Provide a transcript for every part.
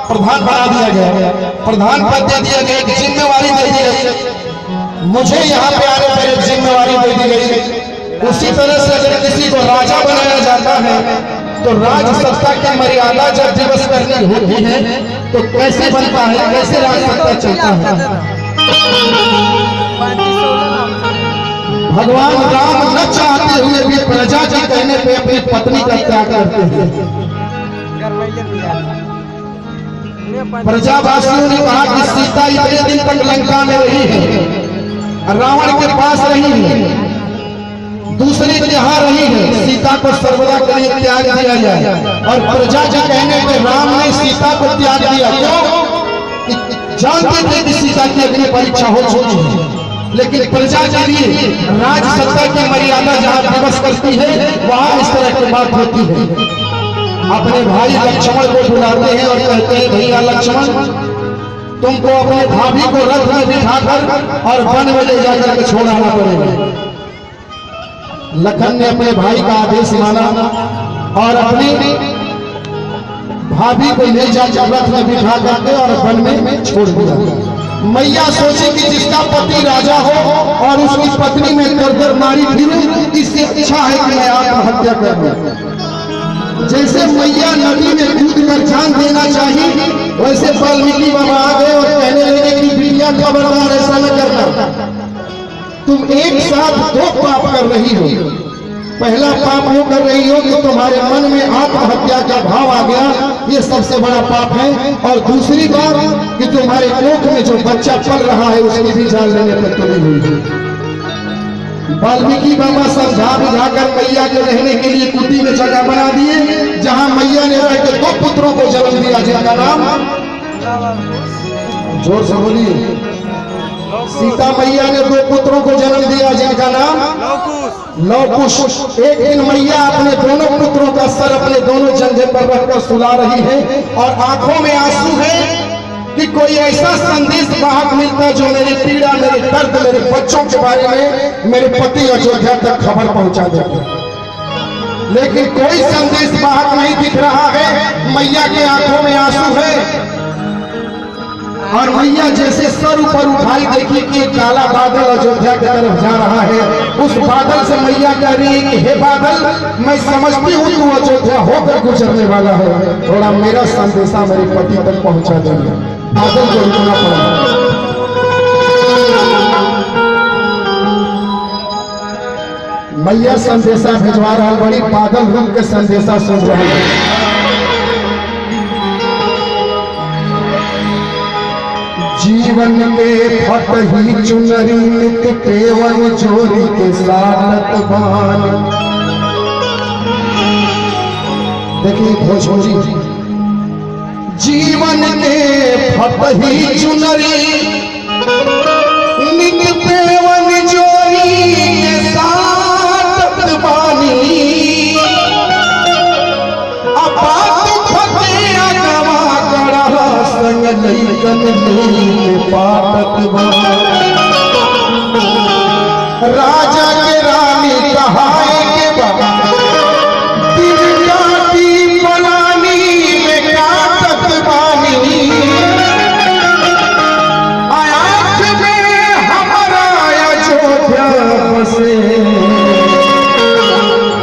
प्रधान बना दिया गया, प्रधान पद दे दिया गया, एक जिम्मेवारी दे दी गई, मुझे यहाँ पे आने पर एक जिम्मेवारी दे दी गई। उसी तरह से अगर किसी को राजा बनाया जाता है तो राज सत्ता की मर्यादा जब दिवस करनी होती है तो कैसे बनता है, कैसे राज सत्ता चलता है। भगवान राम न चाहते हुए भी प्रजा के कहने पे अपनी पत्नी का त्याग करते हैं। प्रजावासियों ने कहा कि सीता इतने दिन तक लंका में रही है, रावण के पास रही है, दूसरी यहाँ रही है, सीता को सर्वदा के लिए त्याग दिया जाए। और प्रजा के कहने पे राम ने सीता को त्याग दिया। क्यों? जानते थे कि सीता की अग्नि परीक्षा हो चुकी है, लेकिन प्रजा के लिए राज सत्ता की मर्यादा जहाँ दिवस करती है वहाँ इस तरह की बात होती है। अपने भाई लक्ष्मण को बुलाते हैं और कहते हैं भैया लक्ष्मण, तुमको अपने भाभी को रथ में बिठाकर और वन में ले जाकर के छोड़ाना पड़ेगा। लखन ने अपने भाई का आदेश माना और अपनी भाभी को ले जाकर रथ में बिठा करके और वन में छोड़ दिया। मैया सोची कि जिसका पति राजा हो और उसकी पत्नी में दर मारी फिरूं, इससे अच्छा है कि मैं आत्महत्या कर लूं। जैसे मैया नदी में कूद कर जान देना चाहिए, वैसे वाल्मीकि बाबा आ गए और कहने लगे कि बिटिया खबरदार ऐसा न करना, तुम एक साथ दो पाप कर रही हो। पहला पाप वो कर रही हो कि तुम्हारे मन में आत्महत्या का भाव आ गया, ये सबसे बड़ा पाप है। और दूसरी बात कि तुम्हारे कोख में जो बच्चा पल रहा है उसकी भी जान लेने तक तो नहीं हुई। वाल्मीकि बाबा समझा बुझाकर मैया के रहने के लिए कुटी में जगह बना दिए, जहां मैया ने रह के 2 पुत्रों को जन्म दिया, जिनका नाम, जोर से बोलिए, सीता मैया ने 2 पुत्रों को जन्म दिया जिनका नाम लवकुश। एक दिन मैया अपने दोनों पुत्रों का सर अपने दोनों जंघे पर रखकर सुला रही है और आंखों में आंसू है कि कोई ऐसा संदेश वाहक मिलता जो मेरी पीड़ा, मेरे दर्द, मेरे बच्चों के बारे में मेरे पति अयोध्या तक खबर पहुंचा देते। लेकिन कोई संदेश वाहक नहीं दिख रहा है। मैया के आंखों में आंसू है और मैया जैसे सर ऊपर उठाई, देखी कि काला बादल अयोध्या की तरफ जा रहा है। उस बादल से मैया कह रही है कि हे बादल, मैं समझती हूँ तू अयोध्या होकर गुजरने वाला है, थोड़ा मेरा संदेशा मेरे पति तक पहुंचा देना। बादल को रुकना पड़ा। मैया संदेशा भिजवा रहा, बड़ी बादल रुक के संदेशा सुन रही है। जीवन के फटही चुनरी नित केवल जोरी के साथ बान। देखिए भोजपुरी, जीवन के फटही चुनरी नित केवल जोरी के साथ बानी। राजा के रानी कहाए के बनानी में काटत बानी। आँख में हमारा अयोध्या बसे,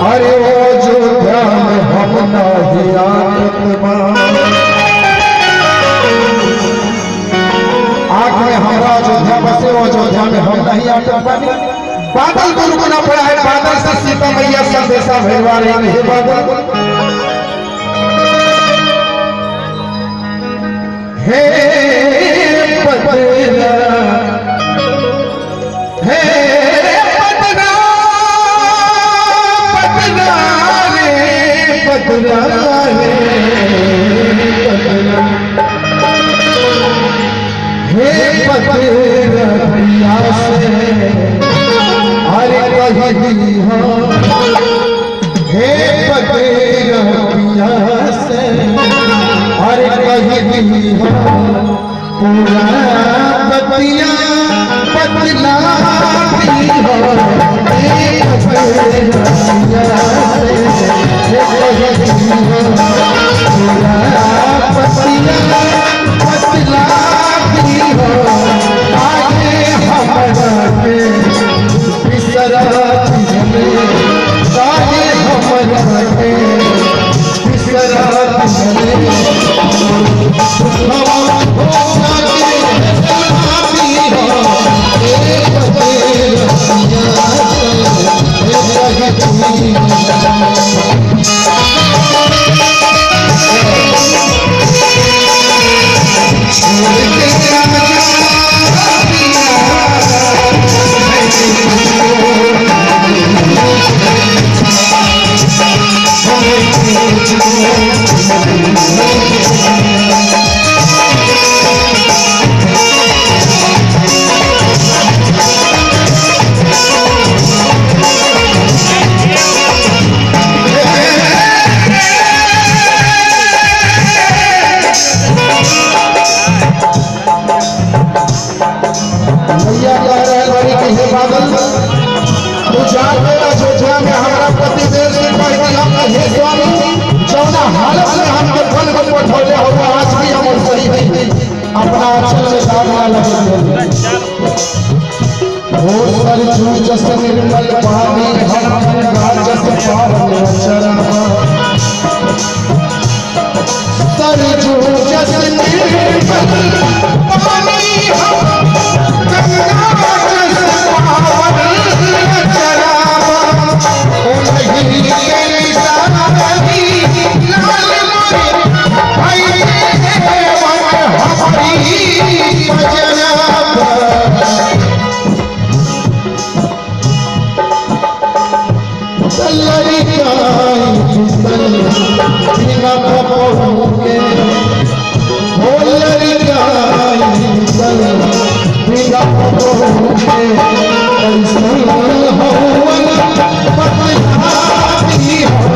अरे अयोध्या में हम नहीं आटत बानी। हमारा अयोध्या बसे, अयोध्या में हम नहीं आटत बानी। बादल को रुकना पड़ा है। बादल से सीता मैया संदेशा भेजवा रही है। बादल, हे पटना, हे पटना, पटना रे पटना रे पटना, हे पटना से अरे कही हो, हे पटना से अरे कही हो, पूरा बतिया बतलाती हो, हे पटना से हे कही हो, पूरा बतिया सरजू जस निर्मल पानी हम गंगा जस पावन चरावा ओ नहीं तेरी सारी लाल मोरे भाई देवन हमारी बजरावा सल्लरी काई बिना पहुँचे होलरी काई बिना पहुँचे कैसन हवन पतहारी हो